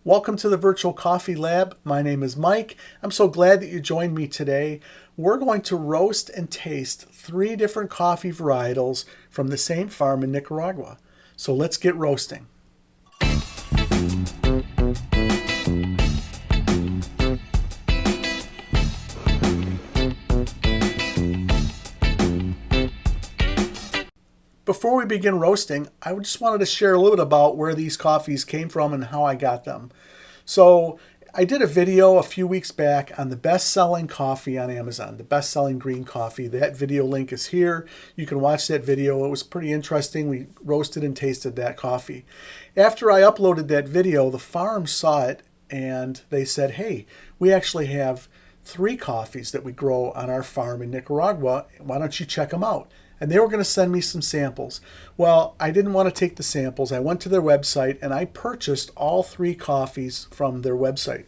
Welcome to the Virtual Coffee Lab. My name is Mike. I'm so glad that you joined me today. We're going to roast and taste 3 different coffee varietals from the same farm in Nicaragua. So let's get roasting. Before we begin roasting, I just wanted to share a little bit about where these coffees came from and how I got them. So I did a video a few weeks back on the best-selling coffee on Amazon, the best-selling green coffee. That video link is here. You can watch that video. It was pretty interesting. We roasted and tasted that coffee. After I uploaded that video, the farm saw it and they said, hey, we actually have 3 coffees that we grow on our farm in Nicaragua. Why don't you check them out? And they were going to send me some samples. Well, I didn't want to take the samples. I went to their website and I purchased all 3 coffees from their website.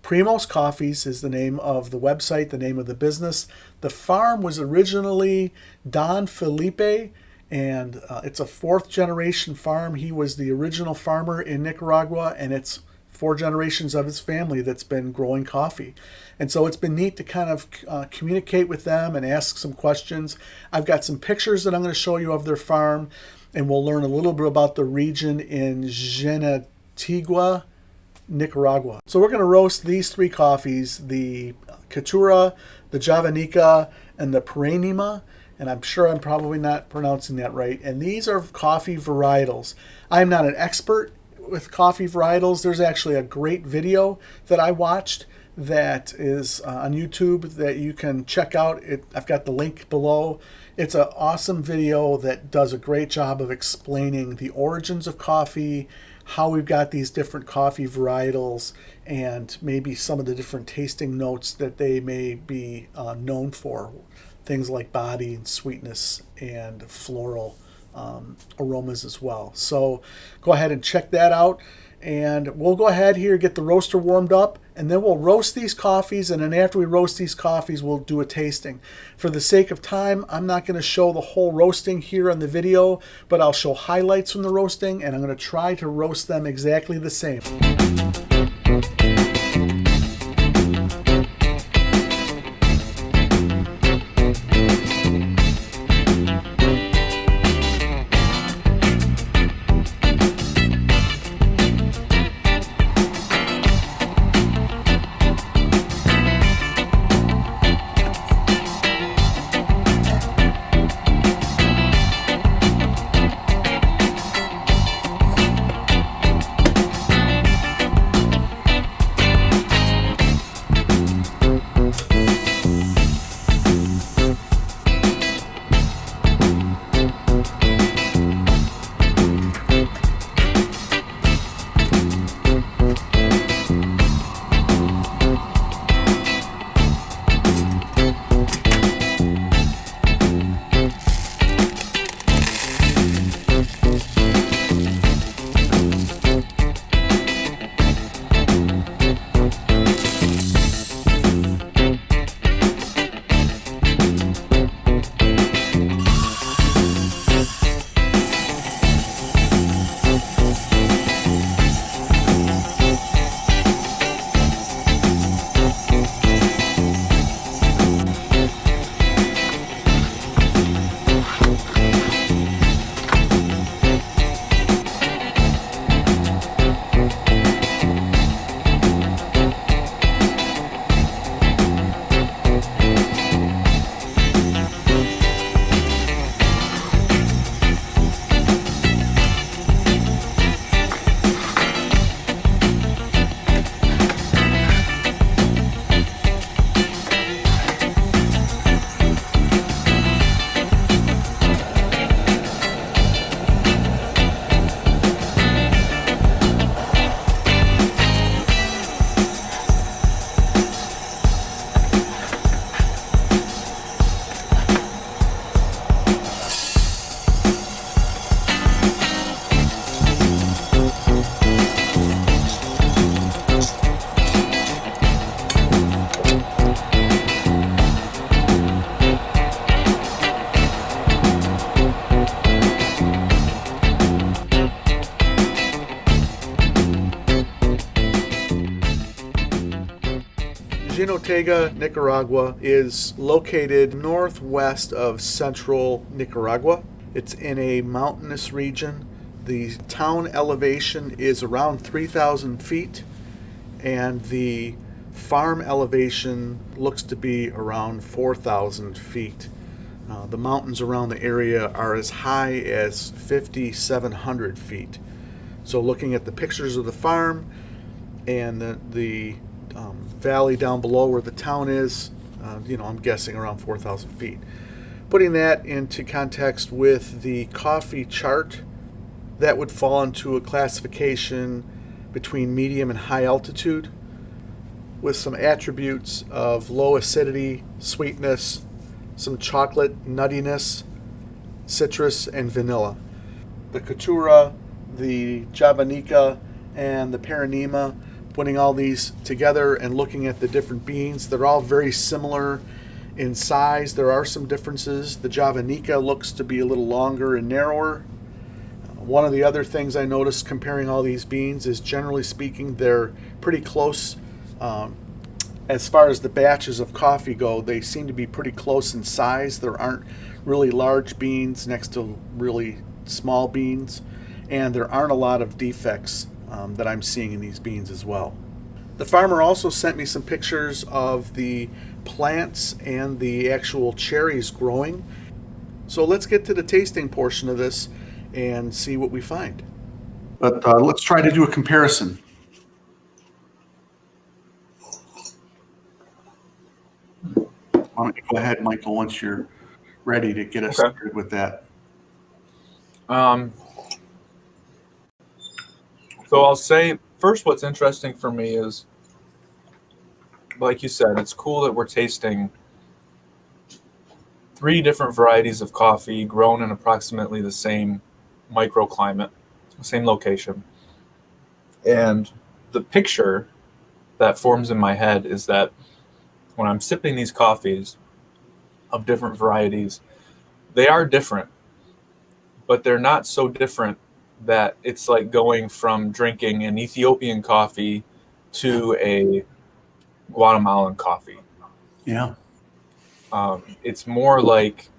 Primos Coffees is the name of the website, the name of the business. The farm was originally Don Felipe, and it's a 4th generation farm. He was the original farmer in Nicaragua, and it's 4 generations of his family that's been growing coffee. And so it's been neat to kind of communicate with them and ask some questions. I've got some pictures that I'm going to show you of their farm, and we'll learn a little bit about the region in Janatigua, Nicaragua. So we're going to roast these 3 coffees, the Caturra, the Javanica, and the Perenima. And I'm sure I'm probably not pronouncing that right. And these are coffee varietals. I'm not an expert with coffee varietals. There's actually a great video that I watched that is on YouTube that you can check out. I've got the link below. It's an awesome video that does a great job of explaining the origins of coffee, how we've got these different coffee varietals, and maybe some of the different tasting notes that they may be known for. Things like body and sweetness and floral aromas as well. So go ahead and check that out, and we'll go ahead here, get the roaster warmed up, and then we'll roast these coffees, and then after we roast these coffees, we'll do a tasting. For the sake of time, I'm not going to show the whole roasting here on the video, but I'll show highlights from the roasting, and I'm going to try to roast them exactly the same. Jinotega, Nicaragua is located northwest of central Nicaragua. It's in a mountainous region. The town elevation is around 3,000 feet, and the farm elevation looks to be around 4,000 feet. The mountains around the area are as high as 5,700 feet. So looking at the pictures of the farm and the valley down below where the town is, I'm guessing around 4,000 feet. Putting that into context with the coffee chart, that would fall into a classification between medium and high altitude, with some attributes of low acidity, sweetness, some chocolate nuttiness, citrus, and vanilla. The Caturra, the Javanica, and the Paranima, putting all these together and looking at the different beans, they're all very similar in size. There are some differences. The Javanica looks to be a little longer and narrower. One of the other things I noticed comparing all these beans is, generally speaking, they're pretty close. As far as the batches of coffee go, they seem to be pretty close in size. There aren't really large beans next to really small beans, and there aren't a lot of defects that I'm seeing in these beans as well. The farmer also sent me some pictures of the plants and the actual cherries growing. So let's get to the tasting portion of this and see what we find. But let's try to do a comparison. Why don't you go ahead, Michael, once you're ready to get us started with that. So I'll say first, what's interesting for me is, like you said, it's cool that we're tasting 3 different varieties of coffee grown in approximately the same microclimate, same location. And the picture that forms in my head is that when I'm sipping these coffees of different varieties, they are different, but they're not so different that it's like going from drinking an Ethiopian coffee to a Guatemalan coffee. Yeah. It's more like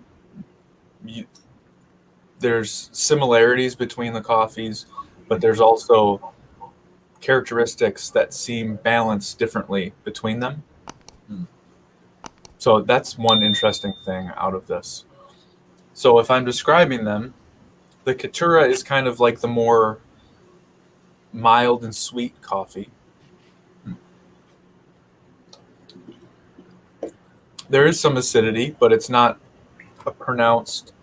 there's similarities between the coffees, but there's also characteristics that seem balanced differently between them. So that's one interesting thing out of this. So if I'm describing them, the Caturra is kind of like the more mild and sweet coffee. There is some acidity, but it's not a pronounced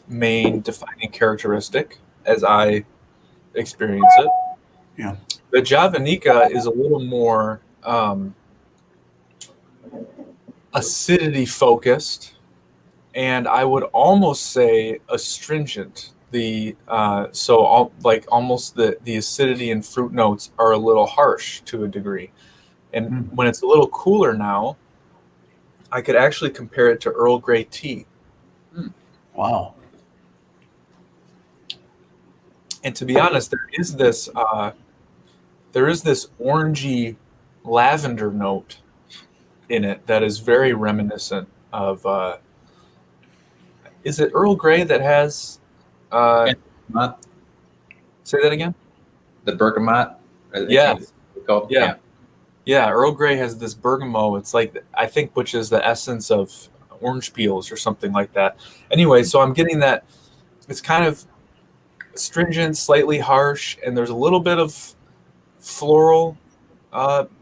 main defining characteristic as I experience it. Yeah. The Javanica is a little more acidity focused, and I would almost say astringent. Almost the acidity and fruit notes are a little harsh to a degree. And when it's a little cooler now, I could actually compare it to Earl Grey tea. Wow. And to be honest, there is this orangey lavender note in it that is very reminiscent of is it Earl Grey that has say that again? The bergamot? Yeah. Called? Yeah. Yeah, Earl Grey has this bergamot. It's like, I think, which is the essence of orange peels or something like that. Anyway, so I'm getting that it's kind of astringent, slightly harsh, and there's a little bit of floral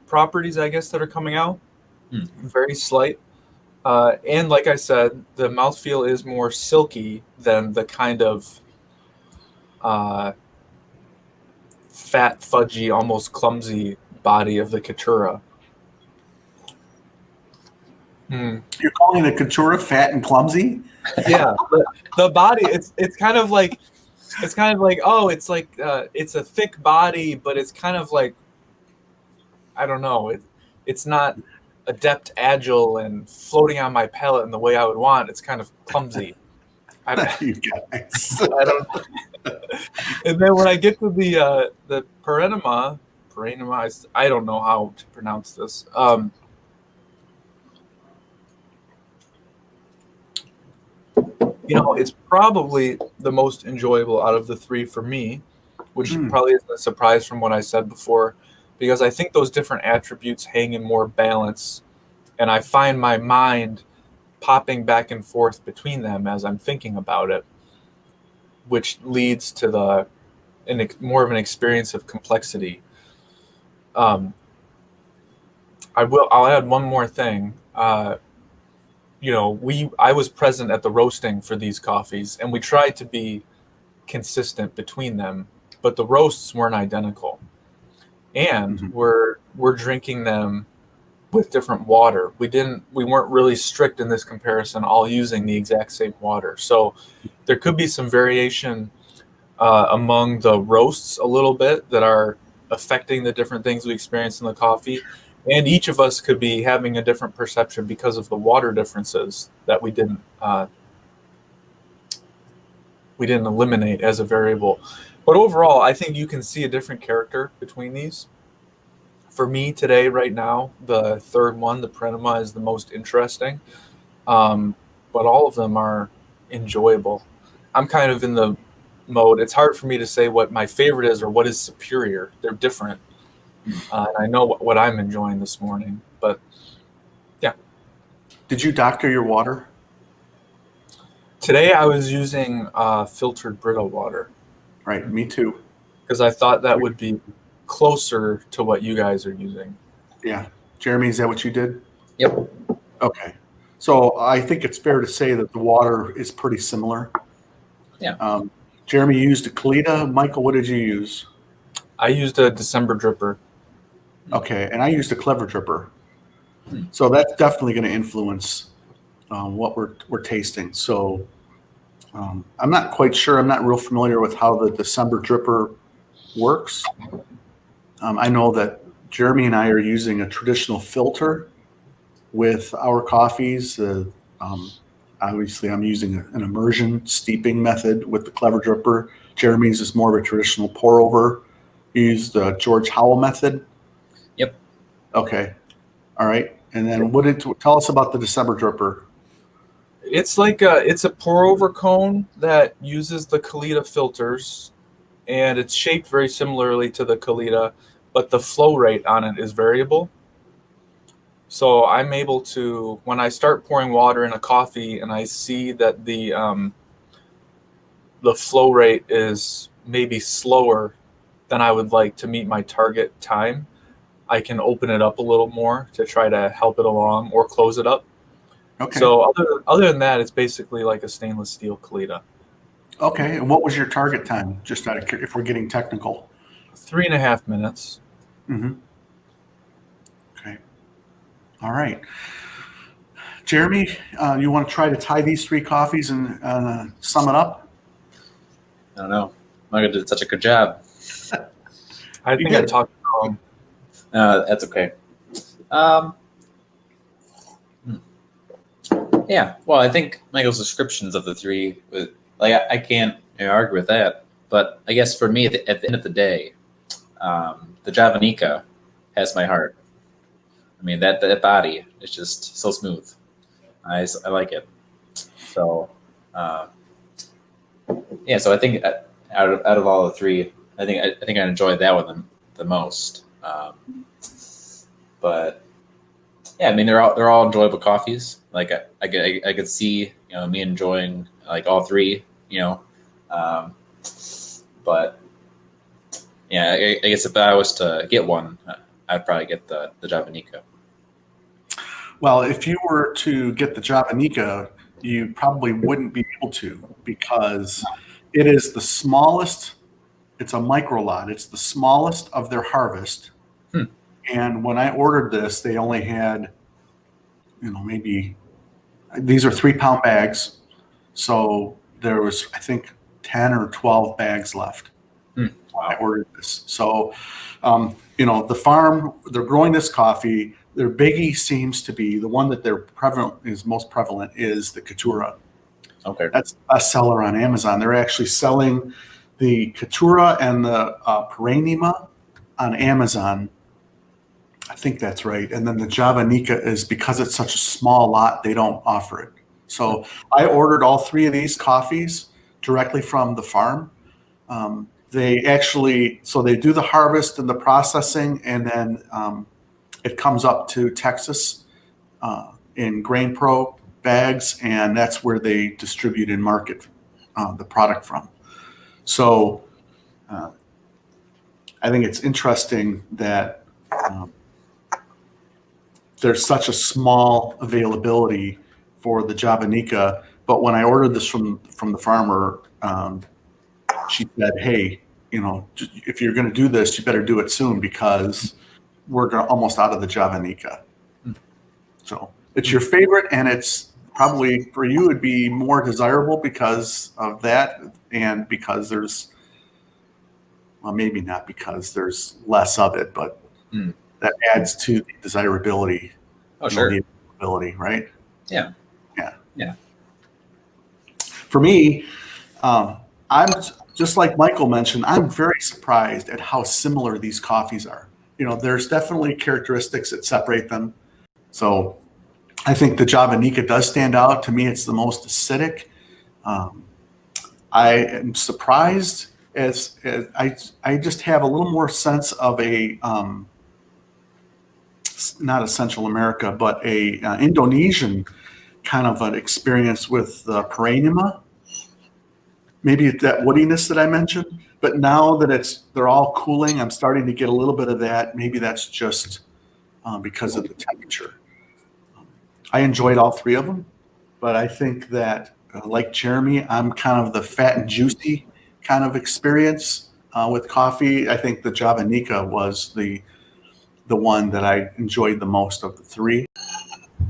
properties, I guess, that are coming out. Very slight. And like I said, the mouthfeel is more silky than the kind of fat, fudgy, almost clumsy body of the Caturra. You're calling the Caturra fat and clumsy? Yeah, the body. It's kind of like oh, it's like it's a thick body, but it's kind of like, I don't know. It's not adept, agile, and floating on my palate in the way I would want. It's kind of clumsy. You guys. I don't. And then when I get to the Paranima, I don't know how to pronounce this. It's probably the most enjoyable out of the three for me, which Mm, probably isn't a surprise from what I said before, because I think those different attributes hang in more balance, and I find my mind popping back and forth between them as I'm thinking about it, which leads to more of an experience of complexity. Um, I'll add one more thing. I was present at the roasting for these coffees, and we tried to be consistent between them, but the roasts weren't identical, and mhm. we're drinking them with different water. We weren't really strict in this comparison, all using the exact same water. So there could be some variation among the roasts a little bit that are affecting the different things we experience in the coffee. And each of us could be having a different perception because of the water differences that we didn't eliminate as a variable. But overall, I think you can see a different character between these. For me today, right now, the third one, the Prenema, is the most interesting. Um, but all of them are enjoyable. I'm kind of in the mode. It's hard for me to say what my favorite is or what is superior. They're different. And I know what I'm enjoying this morning. But yeah, Did you doctor your water? today I was using filtered Brita water Right, me too. because I thought that would be closer to what you guys are using. Yeah. Jeremy, is that what you did? Yep. Okay. So I think it's fair to say that the water is pretty similar. Yeah. Jeremy used a Kalita. Michael, what did you use? I used a December dripper. Okay, and I used a Clever Dripper. Hmm. So that's definitely going to influence what we're tasting. So I'm not quite sure. I'm not real familiar with how the December Dripper works. I know that Jeremy and I are using a traditional filter with our coffees. Obviously, I'm using an immersion steeping method with the Clever Dripper. Jeremy's is more of a traditional pour over. You use the George Howell method. Yep. Okay. All right. And then tell us about the December Dripper? It's a pour over cone that uses the Kalita filters, and it's shaped very similarly to the Kalita, but the flow rate on it is variable. So I'm able to, when I start pouring water in a coffee and I see that the flow rate is maybe slower than I would like to meet my target time, I can open it up a little more to try to help it along or close it up. Okay. So other than that, it's basically like a stainless steel Kalita. Okay. And what was your target time? Just if we're getting technical. 3.5 minutes. Mm-hmm. Okay. All right. Jeremy, you want to try to tie these three coffees and sum it up? I don't know. Michael did such a good job. I think I talked wrong. That's okay. Um, yeah. Well, I think Michael's descriptions of the three, I can't argue with that. But I guess for me, at the end of the day, the Javanica has my heart. I mean, that body is just so smooth. I like it. So, yeah. So I think out of all the three, I think I enjoyed that one the most. But yeah, I mean they're all enjoyable coffees. Like I could see me enjoying like all three. But yeah, I guess if I was to get one, I'd probably get the Javanica. Well, if you were to get the Javanica, you probably wouldn't be able to because it is the smallest. It's a micro lot. It's the smallest of their harvest. Hmm. And when I ordered this, they only had, maybe these are 3-pound bags. So there was, I think, 10 or 12 bags left. Hmm. I ordered this. So, the farm, they're growing this coffee. Their biggie seems to be the one that is most prevalent is the Caturra. Okay. That's a seller on Amazon. They're actually selling the Caturra and the Perenema on Amazon. I think that's right. And then the Javanica is because it's such a small lot, they don't offer it. So I ordered all 3 of these coffees directly from the farm. They actually, so they do the harvest and the processing, and then it comes up to Texas in Grain Pro bags, and that's where they distribute and market the product from. So I think it's interesting that there's such a small availability for the Javanica, but when I ordered this from the farmer, she said, "Hey, if you're going to do this, you better do it soon because we're almost out of the Javanica." So it's your favorite, and it's probably for you it'd be more desirable because of that, and because there's, well, maybe not because there's less of it, but that adds to the desirability. Oh, sure. The availability, right? Yeah. Yeah. Yeah. For me, I'm just like Michael mentioned, I'm very surprised at how similar these coffees are. There's definitely characteristics that separate them. So I think the Javanica does stand out. To me, it's the most acidic. I am surprised as I just have a little more sense of a not a Central America, but a Indonesian kind of an experience with Perennial. Maybe that woodiness that I mentioned, but now that they're all cooling, I'm starting to get a little bit of that. Maybe that's just because of the temperature. I enjoyed all 3 of them, but I think that like Jeremy, I'm kind of the fat and juicy kind of experience with coffee. I think the Javanica was the one that I enjoyed the most of the 3.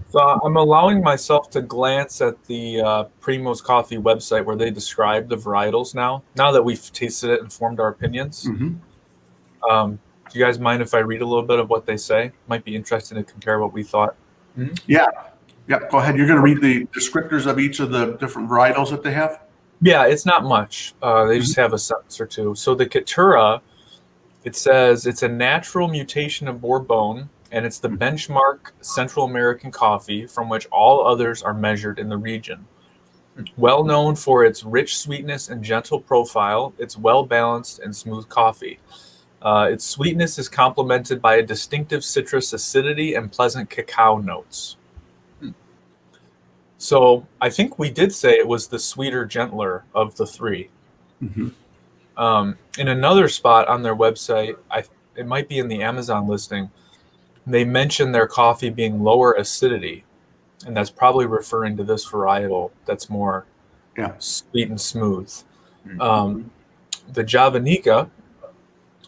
So I'm allowing myself to glance at the Primo's Coffee website where they describe the varietals now that we've tasted it and formed our opinions. Mm-hmm. Do you guys mind if I read a little bit of what they say? Might be interesting to compare what we thought. Mm-hmm. Yeah. Go ahead. You're going to read the descriptors of each of the different varietals that they have? Yeah, it's not much. They just have a sentence or two. So the Caturra, it says it's a natural mutation of Bourbon, and it's the benchmark Central American coffee from which all others are measured in the region. Well known for its rich sweetness and gentle profile, it's well-balanced and smooth coffee. Its sweetness is complemented by a distinctive citrus acidity and pleasant cacao notes. So I think we did say it was the sweeter, gentler of the 3. Mm-hmm. In another spot on their website, it might be in the Amazon listing, they mention their coffee being lower acidity, and that's probably referring to this varietal that's more sweet and smooth. The Javanica,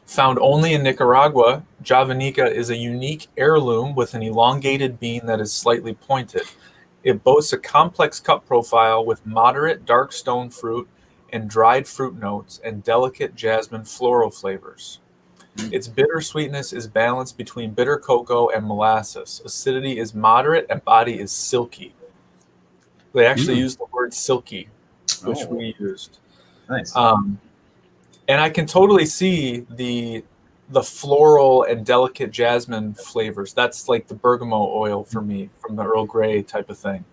found only in Nicaragua, Javanica is a unique heirloom with an elongated bean that is slightly pointed. It boasts a complex cup profile with moderate dark stone fruit and dried fruit notes and delicate jasmine floral flavors. Its bitter sweetness is balanced between bitter cocoa and molasses. Acidity is moderate and body is silky. They actually used the word silky, which we used. Nice. And I can totally see the floral and delicate jasmine flavors. That's like the bergamot oil for me, from the Earl Grey type of thing.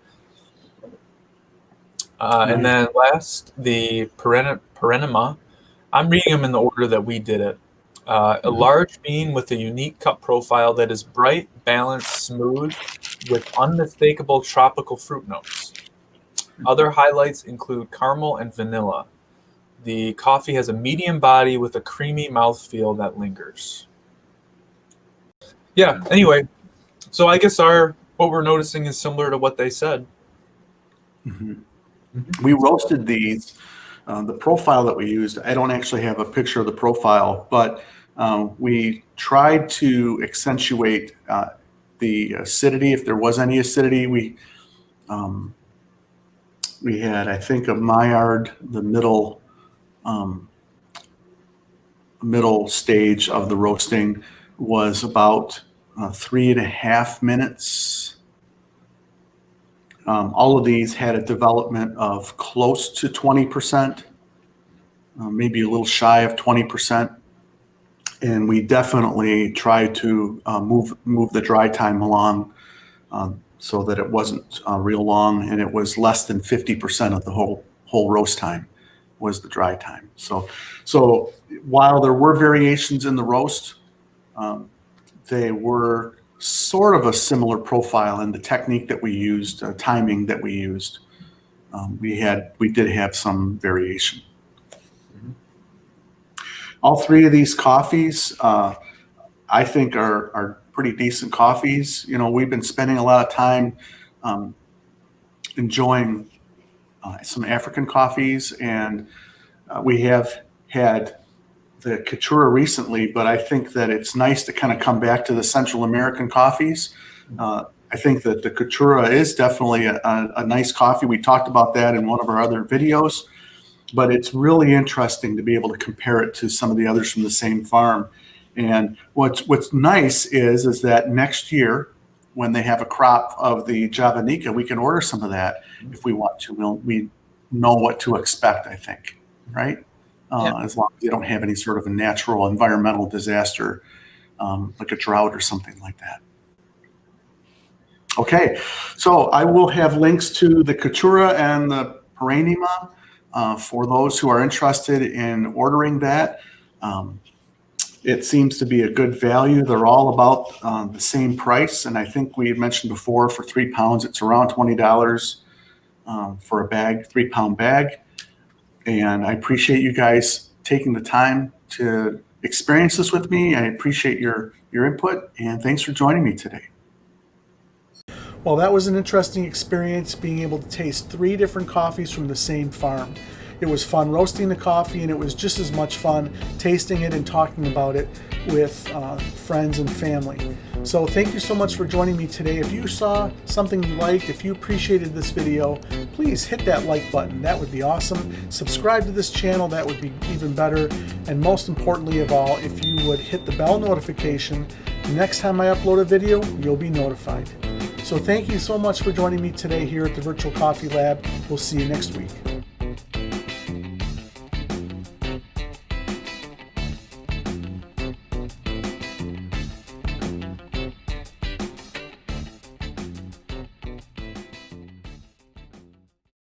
And then last, the Perennial. I'm reading them in the order that we did it. A large bean with a unique cup profile that is bright, balanced, smooth, with unmistakable tropical fruit notes. Other highlights include caramel and vanilla. The coffee has a medium body with a creamy mouthfeel that lingers. Yeah, anyway, so I guess what we're noticing is similar to what they said. Mm-hmm. We roasted these. The profile that we used, I don't actually have a picture of the profile, but we tried to accentuate the acidity, if there was any acidity. We had, I think, a Maillard, the middle stage of the roasting was about 3.5 minutes. All of these had a development of close to 20%, maybe a little shy of 20%. And we definitely tried to move the dry time along so that it wasn't real long, and it was less than 50% of the whole roast time was the dry time. So while there were variations in the roast, they were sort of a similar profile in the technique that we used, timing that we used. We did have some variation. All three of these coffees, I think, are pretty decent coffees. You know, we've been spending a lot of time enjoying some African coffees, and we have had the Caturra recently, but I think that it's nice to kind of come back to the Central American coffees. I think that the Caturra is definitely a nice coffee. We talked about that in one of our other videos, but it's really interesting to be able to compare it to some of the others from the same farm. And what's nice is that next year, when they have a crop of the Javanica, we can order some of that if we want to. We know what to expect, I think, right? As long as they don't have any sort of a natural environmental disaster, like a drought or something like that. Okay, so I will have links to the Caturra and the Perennial for those who are interested in ordering that. It seems to be a good value. They're all about the same price, and I think we had mentioned before, for 3 pounds, it's around $20 for a bag, 3-pound bag. And I appreciate you guys taking the time to experience this with me. I appreciate your input, and thanks for joining me today. Well, that was an interesting experience, being able to taste 3 different coffees from the same farm. It was fun roasting the coffee, and it was just as much fun tasting it and talking about it with friends and family. So thank you so much for joining me today. If you saw something you liked, if you appreciated this video, please hit that like button. That would be awesome. Subscribe to this channel. That would be even better. And most importantly of all, if you would hit the bell notification, the next time I upload a video, you'll be notified. So thank you so much for joining me today here at the Virtual Coffee Lab. We'll see you next week.